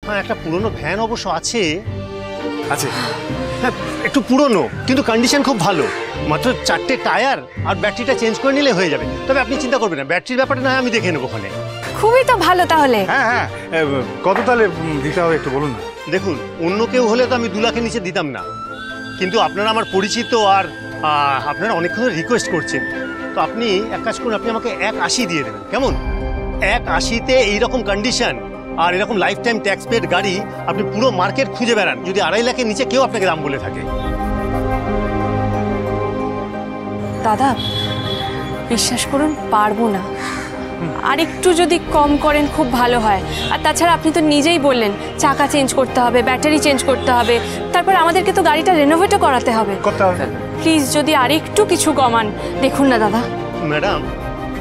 হ্যাঁ, একটা পুরনো ভ্যান অবশ্য আছে। আছে? হ্যাঁ, একটু পুরনো কিন্তু কন্ডিশন খুব ভালো। মাত্র 4টে টায়ার আর ব্যাটারিটা চেঞ্জ করে নিলে হয়ে যাবে। তবে আপনি চিন্তা করবেন না, ব্যাটারির ব্যাপারটা না আমি দেখে নেবো ওখানে। খুবই তো ভালো তাহলে। হ্যাঁ হ্যাঁ, কত তাহলে দিতে হবে একটু বলুন না। দেখুন, অন্য কেউ হলে তো আমি 2 লাখের নিচে দিতাম না, কিন্তু আপনারা আমার পরিচিত আর আপনারা অনেকক্ষণ রিকোয়েস্ট করছেন, তো আপনি এক কাজ করুন, আপনি আমাকে 1.80 দিয়ে দেবেন, কেমন? 1.80-তে এইরকম কন্ডিশন আর এরকম লাইফ টাইম ট্যাক্স পেড গাড়ি আপনি পুরো মার্কেট খুঁজে বেড়ান, যদি 2.5 লাখের নিচে কেউ আপনাকে দাম বলে থাকে। দাদা বিশ্বাস করুন পারবো না, আর একটু যদি কম করেন খুব ভালো হয়। আর তাছাড়া আপনি তো নিজেই বললেন চাকা চেঞ্জ করতে হবে, ব্যাটারি চেঞ্জ করতে হবে, তারপর আমাদেরকে তো গাড়িটা রেনোভেটও করাতে হবে। প্লিজ যদি আর একটু কিছু কমান। দেখুন না দাদা। ম্যাডাম,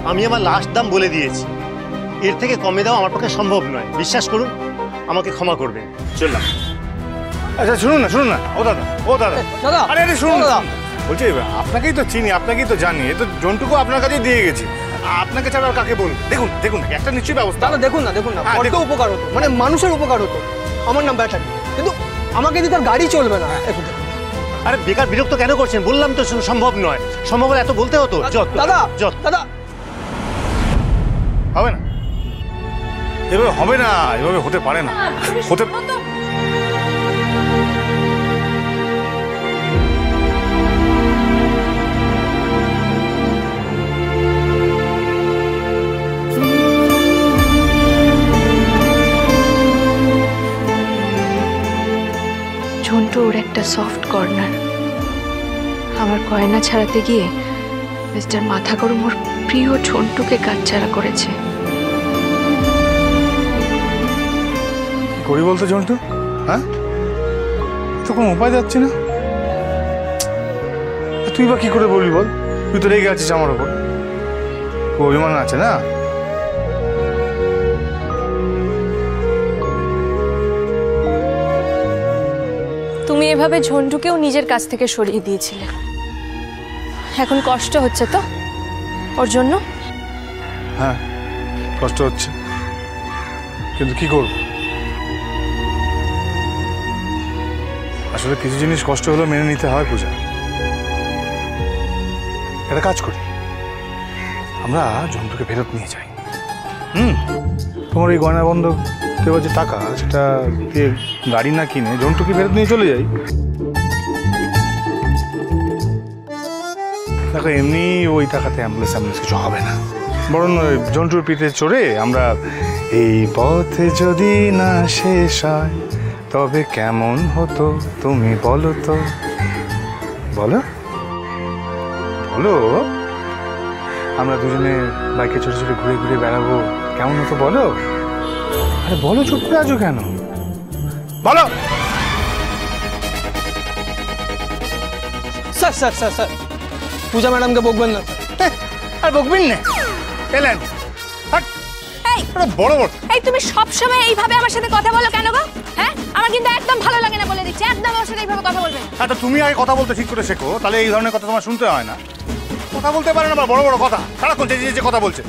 আমি আমার লাস্ট দাম বলে দিয়েছি, এর থেকে কমে দেওয়া আমার পক্ষে সম্ভব নয়, বিশ্বাস করুন, আমাকে ক্ষমা করবেন। চললাম। আচ্ছা শুনুন না, ও দাদা দাদা, আরে শুনুন দাদা, বলছি আপনাকেই তো চিনি, আপনাকেই তো জানি, এ তো জন্টুকে আপনার কাছে দিয়ে গেছি, আপনাকে ছাড়া আর কাকে বলবো? দেখুন একটা নিশ্চয়ই ব্যবস্থা। দাদা দেখুন না, কত উপকার হতো, মানে মানুষের উপকার হতো। আমার নাম ব্যাটারি, কিন্তু আমাকে দিয়ে তার গাড়ি চলবে না। আরে বেকার বিরক্ত কেন করছেন? বললাম তো সম্ভব নয়, সম্ভব হলে এত বলতে হতো। দাদা হবে না, এভাবে হবে না, এভাবে হতে পারে না। হতে ঝন্টু ওর একটা সফট কর্নার। আমার গয়না ছাড়াতে গিয়ে মিস্টার মাথা গরম ওর প্রিয় ঝন্টুকে কাটছাড়া করেছে। করি বলতো ঝন্টু? হ্যাঁ, তো কোনো উপায় যাচ্ছে না। তুই বা কি করে বলবি বল? তুই তো রেগে আছিস আমার ওপর, অভিমান আছে না? তুমি এভাবে ঝন্টুকেও নিজের কাছ থেকে সরিয়ে দিয়েছিলে, এখন কষ্ট হচ্ছে তো ওর জন্য? হ্যাঁ কষ্ট হচ্ছে, কিন্তু কি করব? আসলে কিছু জিনিস কষ্ট হলে মেনে নিতে হয় পূজা। একটা কাজ করি, আমরা ঝন্টুকে ফেরত নিয়ে যাই। তোমার এই গয়না বন্ধ দেওয়ার যে টাকা, সেটা দিয়ে গাড়ি না কিনে ঝন্টুকে ফেরত নিয়ে চলে যাই। দেখো এমনি ওই টাকাতে অ্যাম্বুলেন্স কিছু হবে না, বরং ঝন্টুর পিঠে চড়ে আমরা এই পথে যদি না শেষ হয় তবে কেমন হতো তুমি বলো তো, বলো বলো, আমরা দুজনে বাইকে ছোট ছোট ঘুরে ঘুরে বেড়াবো, কেমন হতো বলো? আরে বলো, চুপ করে আছো কেন? বলো। স্যার পূজা ম্যাডামকে বকবেন না। আর বকবেন না, এলেন বড় বড়। এই তুমি সবসময় এইভাবে আমার সাথে কথা বলো কেন গো? হ্যাঁ, আমার কিন্তু একদম ভালো লাগে না, বলে দিচ্ছি, একদম আমার সাথে এইভাবে কথা বলবে না। আচ্ছা তুমি আগে কথা বলতে ঠিক করে শেখো, তাহলে এই ধরনের কথা তোমার শুনতে হয় না। কথা বলতে পারে না, বড় বড় কথা সারাক্ষণ যে কথা বলছে।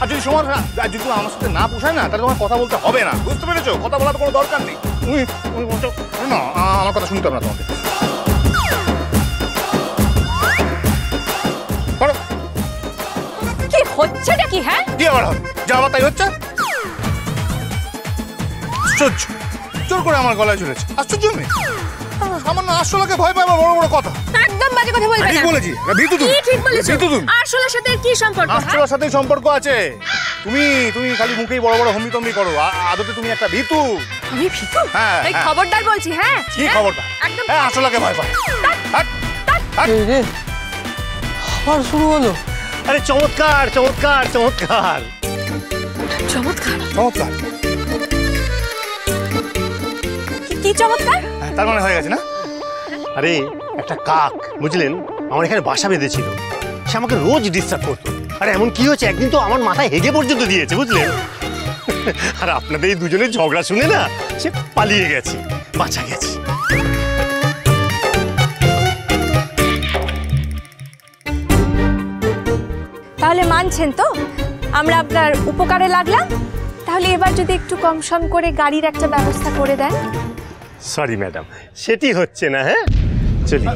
আর যদি সময় যদি আমার সাথে না পোষায় না, তাহলে তোমার কথা বলতে হবে না, বুঝতে পেরেছো? কথা বলার কোনো দরকার নেই। না, আমার কথা শুনতে হবে না তোমাকে। কি হচ্ছেটা কি? হ্যাঁ কি আবার হবে? যা আবার তাই হচ্ছে। আশ্চর্য, জোর করে আমার গলায় ঝুলেছে। আশ্চর্য মেয়ে, সামান্য আসলাকে ভয় পায়, বড় বড় কথা। একদম বাজে কথা বলবে না। ঠিক বলেছি, ভীতু তুমি। ঠিক বলেছো। ভীতু তুমি। আসলের সাথে কি সম্পর্ক? আসলের সাথে সম্পর্ক আছে। তুমি খালি মুখেই বড় বড় হম্বিতম্বি করো, আদতে তুমি একটা ভীতু। আমি ভীতু? হ্যাঁ, এই খবরদার বলছি। হ্যাঁ কি খবরদার? একদম। হ্যাঁ, আসলাকে ভয় পায়। আবার শুরু হলো। আরে চমৎকার চমৎকার চমৎকার চমৎকার চমৎকার। কি চমৎকার? তার মানে হয়ে গেছে না? আরে একটা কাক বুঝলেন, আমার এখানে বাসা বেঁধেছিল, সে আমাকে রোজ ডিস্টার্ব করতো। আরে এমন কি হয়েছে, একদিন তো আমার মাথায় হেগে পর্যন্ত দিয়েছে বুঝলেন। আর আপনাদের এই দুজনের ঝগড়া শুনে না সে পালিয়ে গেছে, বাঁচা গেছে। তাহলে মানছেন তো আমরা আপনার উপকারে লাগলাম? তাহলে এবার যদি একটু কম সম করে গাড়ির একটা ব্যবস্থা করে দেন। সরি ম্যাডাম, সেটি হচ্ছে না। হ্যাঁ চলি।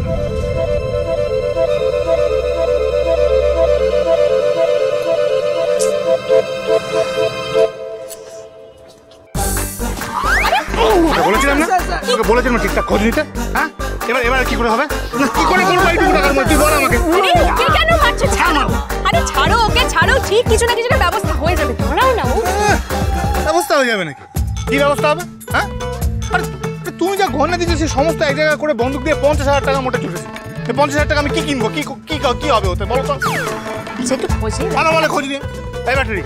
বলেছিলাম না, তোকে বলেছিলাম ঠিকঠাক খোঁজ নিতে। হ্যাঁ এবার কি করে হবে? কি করে করবো এইটুকু টাকার মধ্যে? তুই বল আমাকে। কে কেন মারছো? ছাড়ো, আরে ছাড়ো ওকে, ছাড়ো, ঠিক কিছু না কিছু ব্যবস্থা হয়ে যাবে, ধরাও না। ও ব্যবস্থা হয়ে যাবে নাকি? কি ব্যবস্থা হবে? হ্যাঁ আরে তুমি যা গহনা দিয়েছো সেই সমস্ত এক জায়গায় করে বন্দুক দিয়ে 50,000 টাকা মোটে চুটেছি। এই 50,000 টাকা আমি কি কিনবো? কি হবে ওতে বলো তো? আচ্ছা একটু খোঁজ নিন। ভালো ভালো খোঁজ নিয়ে এই ব্যাটারি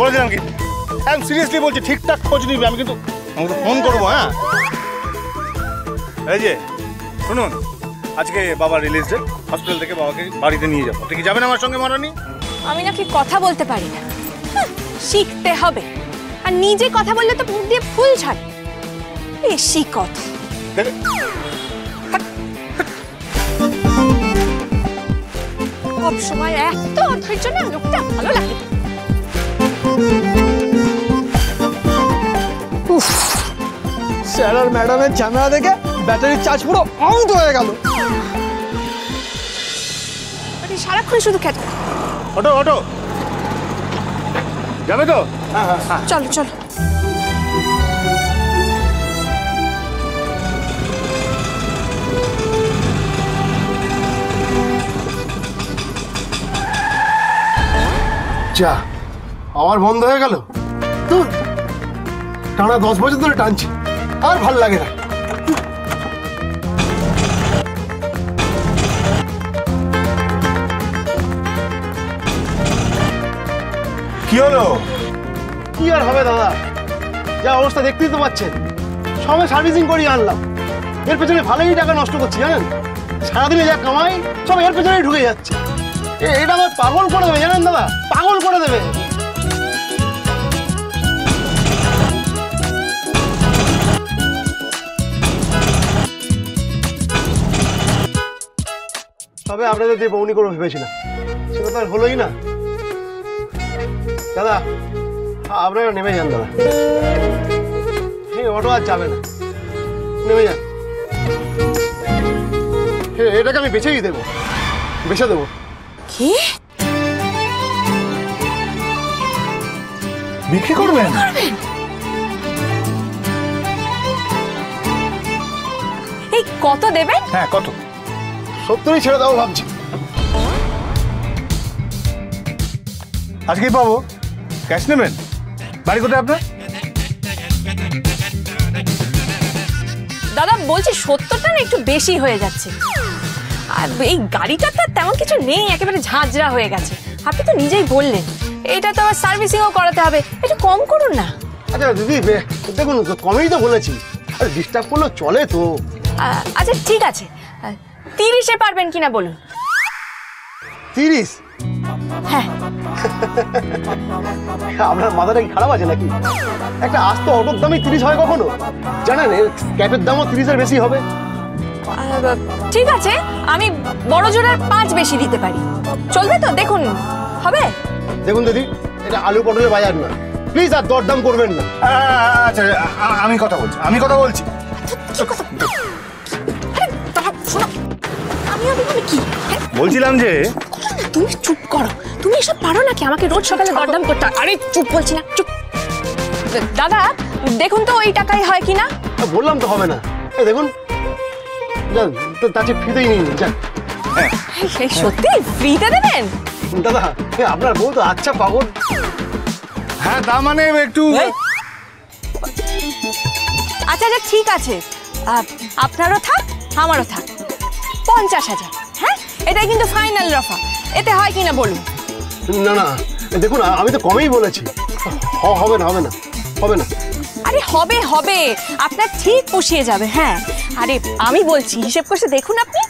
বলেছিলাম কি, একদম সিরিয়াসলি বলছি, ঠিকঠাক খোঁজ নিবি। আমি কিন্তু আমাকে ফোন করবো। হ্যাঁ এই যে শুনুন, আজকে বাবা রিলিজ ডে, হসপিটাল থেকে বাবাকে বাড়িতে নিয়ে যাবো। আপনি কি যাবেন আমার সঙ্গে মহারানী? আমি নাকি কথা বলতে পারি না? শিখতে হবে। আর নিজে কথা বললে তো মুখ দিয়ে ফুল ছাড়ে। বেশি কথা। সব সময় এত অধৈর্য না, লোকটা ভালো লাগে। স্যার আর ম্যাডামের ঝামেলা দেখে ব্যাটারির চার্জ পুরো আউট হয়ে গেল। সারাক্ষণ শুধু খেতে। অটো অটো যাবে তো? চলো চলো। যা আবার বন্ধ হয়ে গেল। তোর টানা 10 বছর ধরে টানছি, আর ভাল লাগে না। কি হলো? কি আর হবে দাদা, যা অবস্থা দেখতেই তো পাচ্ছেন। সবে সার্ভিসিং করিয়ে আনলাম, এর পেছনে ভালোই টাকা নষ্ট করছি জানেন। সারাদিনে যা কামাই সব এর পেছনেই ঢুকে যাচ্ছে। এটা আমার পাগল করে দেবে জানেন দাদা, পাগল করে দেবে। তবে আপনাদের দিয়ে বউনি করে ভেবেছিলাম, সেটা তো আর হলোই না। দাদা আপনারা নেমে যান দাদা, অটো আর যাবে না, নেমে যান। এটাকে আমি বেছেই দেবো, বেছে দেবো। কি বিক্রি করবেন? এই কত দেবেন? হ্যাঁ কত? 70ই ছেড়ে দাও ভাবছি। আজকেই পাবো? ক্যাশ নেবেন? বাড়ি কোথায় আপনার? দাদা বলছি 70টা না একটু বেশি হয়ে যাচ্ছে। আর এই গাড়িটা তো তেমন কিছু নেই, একেবারে ঝাঁঝরা হয়ে গেছে। আপনি তো নিজেই বললেন এটা তো আবার সার্ভিসিংও করাতে হবে, একটু কম করুন না। আচ্ছা দিদি দেখুন, কমেই তো বলেছি, আর ডিস্টার্ব করলেও চলে তো। আচ্ছা ঠিক আছে, 30-এ পারবেন কিনা বলুন। 30? হ্যাঁ। আপনার মাথাটা কি খারাপ আছে নাকি? একটা আস্ত অটোর দামই 30 হয় কখনো? জানেন ক্যাপের দামও 30-এর বেশি হবে। ঠিক আছে, আমি বড় জোড়ার 5 বেশি দিতে পারি, চলবে তো? দেখুন হবে? দেখুন দিদি, এটা আলু পটলের বাজার না, প্লিজ আর দরদাম করবেন না। আচ্ছা আমি কথা বলছি। আমি কি বলছিলাম যে তুমি চুপ করো, তুমি এসব পারো নাকি আমাকে রোজ সকালে দরদাম করতে? আরে চুপ বলছি না, চুপ। দাদা দেখুন তো ওই টাকায় হয় কিনা। বললাম তো হবে না। এই দেখুন, যান তাতে ফ্রিতেই নিন যান। এই সত্যি ফ্রিতে দেবেন? দাদা আপনার বউ তো আচ্ছা পাগল। হ্যাঁ তা মানে একটু। আচ্ছা আচ্ছা ঠিক আছে, আপনারও থাক আমারও থাক, 50,000। হ্যাঁ এটাই কিন্তু ফাইনাল রফা, এতে হয় কিনা বলুন। না না দেখুন, আমি তো কমেই বলেছি। হবে না, হবে না, হবে না। আরে হবে হবে, আপনার ঠিক পুষিয়ে যাবে। হ্যাঁ আরে আমি বলছি, হিসেব করে দেখুন আপনি।